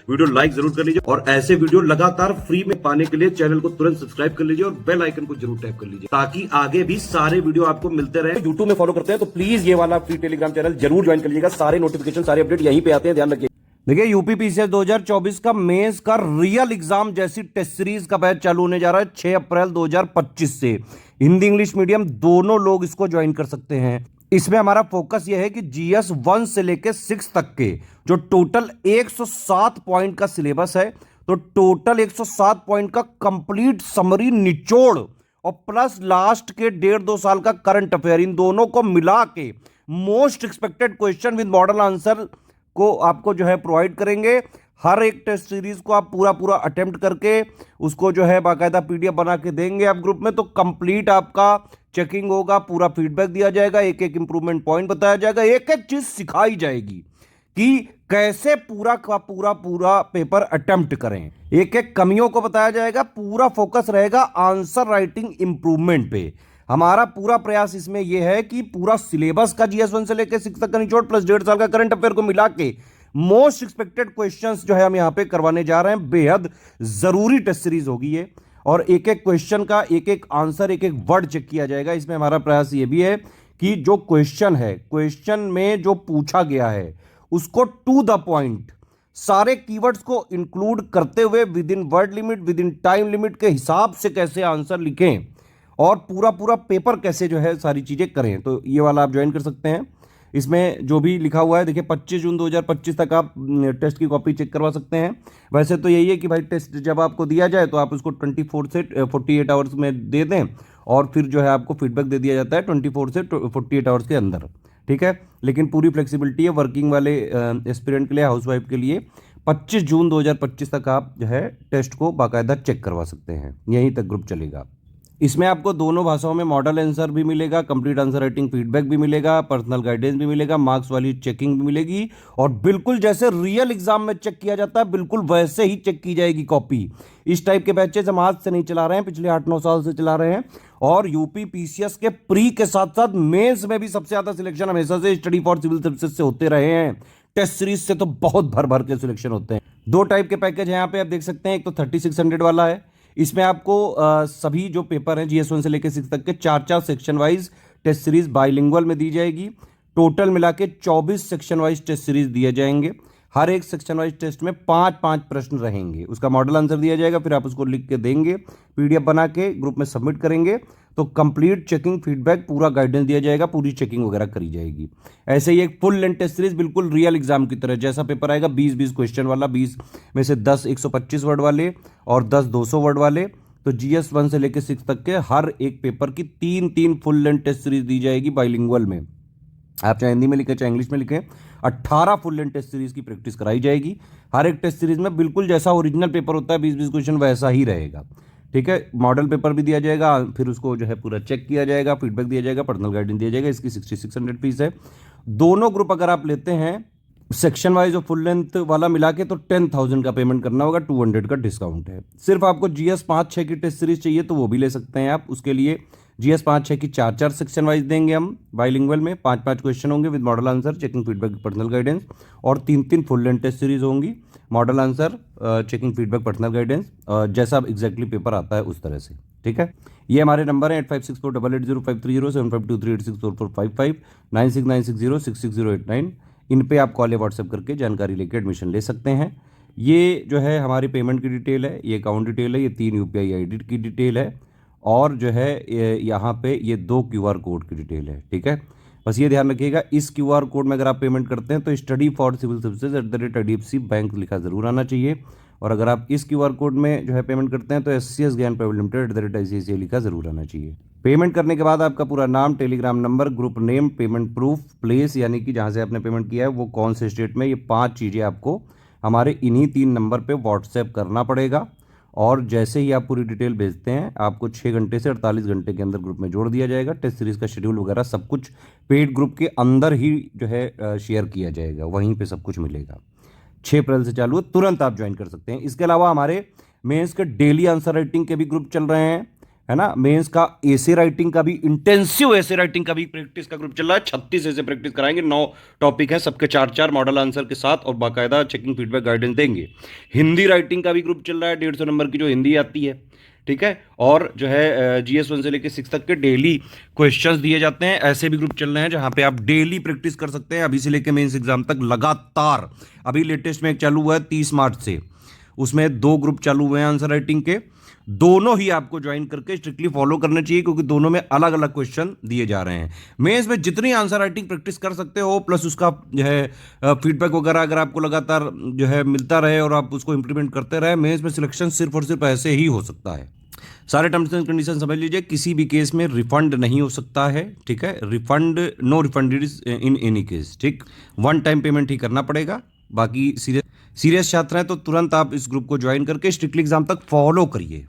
Video like जरूर कर लीजिए और ऐसे वीडियो लगातार फ्री में पाने के लिए चैनल को तुरंत सब्सक्राइब कर लीजिए और बेल आइकन को जरूर टैप कर लीजिए ताकि आगे भी सारे वीडियो आपको मिलते रहे। यूट्यूब में फॉलो करते हैं तो प्लीज ये वाला फ्री टेलीग्राम चैनल जरूर ज्वाइन कर लीजिएगा। सारे नोटिफिकेशन सारे अपडेट यहीं पे आते हैं, ध्यान रखिए। देखिए यूपी पीसीएस 2024 का मेंस का रियल एग्जाम जैसी टेस्ट सीरीज का बैच चालू होने जा रहा है 6 अप्रैल 2025 से। हिंदी इंग्लिश मीडियम दोनों लोग इसको ज्वाइन कर सकते हैं। इसमें हमारा फोकस यह है कि जीएस 1 से लेकर 6 तक के जो टोटल 107 पॉइंट का सिलेबस है, तो टोटल 107 पॉइंट का कंप्लीट समरी निचोड़ और प्लस लास्ट के 1.5-2 साल का करंट अफेयर, इन दोनों को मिला के most expected question with model answer को आपको जो है प्रोवाइड करेंगे। हर एक टेस्ट सीरीज को आप पूरा अटेम्प्ट करके उसको जो है बाकायदा पीडीएफ बना के देंगे आप ग्रुप में, तो कंप्लीट आपका चेकिंग होगा, पूरा फीडबैक दिया जाएगा, एक एक इंप्रूवमेंट पॉइंट बताया जाएगा, एक एक चीज सिखाई जाएगी कि कैसे पूरा का पूरा पेपर अटेम्प्ट करें, एक एक कमियों को बताया जाएगा। पूरा फोकस रहेगा आंसर राइटिंग इंप्रूवमेंट पे। हमारा पूरा प्रयास इसमें यह है कि पूरा सिलेबस का जीएस 1 से लेकर 6 तक का निचोड़ प्लस 1.5 साल का करंट अफेयर को मिला के मोस्ट एक्सपेक्टेड क्वेश्चंस जो है हम यहां पे करवाने जा रहे हैं। बेहद जरूरी टेस्ट सीरीज होगी ये, और एक एक क्वेश्चन का एक एक आंसर, एक एक वर्ड चेक किया जाएगा। इसमें हमारा प्रयास ये भी है कि जो क्वेश्चन है, क्वेश्चन में जो पूछा गया है उसको टू द पॉइंट सारे कीवर्ड्स को इंक्लूड करते हुए with in word limit, with in time limit के हिसाब से कैसे आंसर लिखें और पूरा पेपर कैसे जो है सारी चीजें करें। तो ये वाला आप ज्वाइन कर सकते हैं। इसमें जो भी लिखा हुआ है देखिए 25 जून 2025 तक आप टेस्ट की कॉपी चेक करवा सकते हैं। वैसे तो यही है कि भाई टेस्ट जब आपको दिया जाए तो आप उसको 24 से 48 आवर्स में दे दें और फिर जो है आपको फीडबैक दे दिया जाता है 24 से 48 आवर्स के अंदर, ठीक है। लेकिन पूरी फ्लेक्सिबिलिटी है वर्किंग वाले एस्पिरेंट के लिए, हाउसवाइफ के लिए। 25 जून 2025 तक आप जो है टेस्ट को बाकायदा चेक करवा सकते हैं, यहीं तक ग्रुप चलेगा। इसमें आपको दोनों भाषाओं में मॉडल आंसर भी मिलेगा, कंप्लीट आंसर राइटिंग फीडबैक भी मिलेगा, पर्सनल गाइडेंस भी मिलेगा, मार्क्स वाली चेकिंग भी मिलेगी और बिल्कुल जैसे रियल एग्जाम में चेक किया जाता है बिल्कुल वैसे ही चेक की जाएगी कॉपी। इस टाइप के बैचेज हम आज से नहीं चला रहे हैं, पिछले 8-9 साल से चला रहे हैं। और यूपी पीसीएस के प्री के साथ साथ मेंस में भी सबसे ज्यादा सिलेक्शन हमेशा से स्टडी फॉर सिविल सर्विसेज से होते रहे हैं। टेस्ट सीरीज से तो बहुत भर के सिलेक्शन होते हैं। 2 टाइप के पैकेज यहाँ पे आप देख सकते हैं। एक तो 3600 वाला है, इसमें आपको सभी जो पेपर हैं जीएस 1 से लेकर 6 तक के 4 section wise test series bilingual में दी जाएगी। टोटल मिला के 24 सेक्शन वाइज टेस्ट सीरीज दिए जाएंगे। हर एक सेक्शन वाइज टेस्ट में 5-5 प्रश्न रहेंगे, उसका मॉडल आंसर दिया जाएगा, फिर आप उसको लिख के देंगे, पीडीएफ बना के ग्रुप में सबमिट करेंगे तो कंप्लीट चेकिंग फीडबैक, पूरा गाइडेंस दिया जाएगा, पूरी चेकिंग वगैरह करी जाएगी। ऐसे ही एक फुल लेंथ टेस्ट सीरीज बिल्कुल रियल एग्जाम की तरह, जैसा पेपर आएगा 20-20 क्वेश्चन वाला, 20 में से 10 125 वर्ड वाले और 10 200 वर्ड वाले। तो जीएस 1 से लेकर 6 तक के हर एक पेपर की 3-3 फुल लेंथ टेस्ट सीरीज दी जाएगी बाइलिंगुअल में। आप चाहे हिंदी में लिखें चाहे इंग्लिश में लिखें, 18 फुल लेंथ टेस्ट सीरीज की प्रैक्टिस कराई जाएगी। हर एक टेस्ट सीरीज में बिल्कुल जैसा ओरिजिनल पेपर होता है 20-20 क्वेश्चन वैसा ही रहेगा, ठीक है। मॉडल पेपर भी दिया जाएगा, फिर उसको जो है पूरा चेक किया जाएगा, फीडबैक दिया जाएगा, पर्सनल गाइडेंस दिया जाएगा। इसकी 6600 फीस है। दोनों ग्रुप अगर आप लेते हैं सेक्शन वाइज और फुल लेंथ वाला मिला के तो 10,000 का पेमेंट करना होगा, 200 का डिस्काउंट है। सिर्फ आपको जीएस 5-6 की टेस्ट सीरीज चाहिए तो वो भी ले सकते हैं आप। उसके लिए जीएस 5-6 की 4 सेक्शन वाइज देंगे हम बाइलिंगुअल में, 5-5 क्वेश्चन होंगे with model answer, checking feedback, personal guidance, और 3-3 फुल लेंथ टेस्ट सीरीज होंगी, model answer, checking feedback, personal guidance, जैसा एग्जैक्टली पेपर आता है उस तरह से, ठीक है। ये हमारे नंबर है 8564880530, 7523864455, 9696066089। इन पे आप कॉल या व्हाट्सएप करके जानकारी लेकर एडमिशन ले सकते हैं। ये जो है हमारी पेमेंट की डिटेल है, ये अकाउंट डिटेल है, ये 3 यूपीआई आईडी की डिटेल है और जो है यहाँ पे ये 2 क्यूआर कोड की डिटेल है, ठीक है। बस ये ध्यान रखिएगा, इस क्यूआर कोड में अगर आप पेमेंट करते हैं तो study for civil services @IDFC bank लिखा जरूर आना चाहिए। और अगर आप इस क्यूआर कोड में जो है पेमेंट करते हैं तो SCS ज्ञान प्राइवेट लिमिटेड @ICICI लिखा जरूर आना चाहिए। पेमेंट करने के बाद आपका पूरा नाम, Telegram number, group name, payment proof, place यानी कि जहाँ से आपने पेमेंट किया है वो कौन से स्टेट में, ये 5 चीज़ें आपको हमारे इन्हीं 3 नंबर पे व्हाट्सएप करना पड़ेगा। और जैसे ही आप पूरी डिटेल भेजते हैं आपको 6 घंटे से 48 घंटे के अंदर ग्रुप में जोड़ दिया जाएगा। टेस्ट सीरीज का शेड्यूल वगैरह सब कुछ पेड ग्रुप के अंदर ही जो है शेयर किया जाएगा, वहीं पे सब कुछ मिलेगा। 6 अप्रैल से चालू है, तुरंत आप ज्वाइन कर सकते हैं। इसके अलावा हमारे मेंस के डेली आंसर राइटिंग के भी ग्रुप चल रहे हैं। है ना। मेंस का एसे राइटिंग का भी, इंटेंसिव एसे राइटिंग का भी प्रैक्टिस का ग्रुप चल रहा है। 36 ऐसे प्रैक्टिस कराएंगे, 9 टॉपिक है, सबके 4-4 मॉडल आंसर के साथ और बाकायदा चेकिंग फीडबैक गाइडेंस देंगे। हिंदी राइटिंग का भी ग्रुप चल रहा है, 150 नंबर की जो हिंदी आती है, ठीक है। और जो है GS 1 से लेकर 6 तक के डेली क्वेश्चंस दिए जाते हैं। ऐसे भी ग्रुप चल रहे हैं जहां पे आप डेली प्रैक्टिस कर सकते हैं, अभी से लेकर मेंस एग्जाम तक लगातार। अभी लेटेस्ट में एक चालू हुआ है 30 मार्च से, उसमें 2 ग्रुप चालू हुए हैं आंसर राइटिंग के। दोनों ही आपको ज्वाइन करके स्ट्रिक्टली फॉलो करने चाहिए, क्योंकि दोनों में अलग अलग क्वेश्चन दिए जा रहे हैं। मेंस में जितनी आंसर राइटिंग प्रैक्टिस कर सकते हो, प्लस उसका जो है फीडबैक वगैरह अगर आपको लगातार जो है मिलता रहे और आप उसको इंप्लीमेंट करते रहे, मेंस में सिलेक्शन सिर्फ और सिर्फ ऐसे ही हो सकता है। सारे टर्म्स एंड कंडीशन समझ लीजिए। किसी भी केस में रिफंड नहीं हो सकता है, ठीक है। Refund, no refund in any case, ठीक। 1 टाइम पेमेंट ही करना पड़ेगा। बाकी सीरियस छात्र हैं तो तुरंत आप इस ग्रुप को ज्वाइन करके स्ट्रिक्टली एग्जाम तक फॉलो करिए।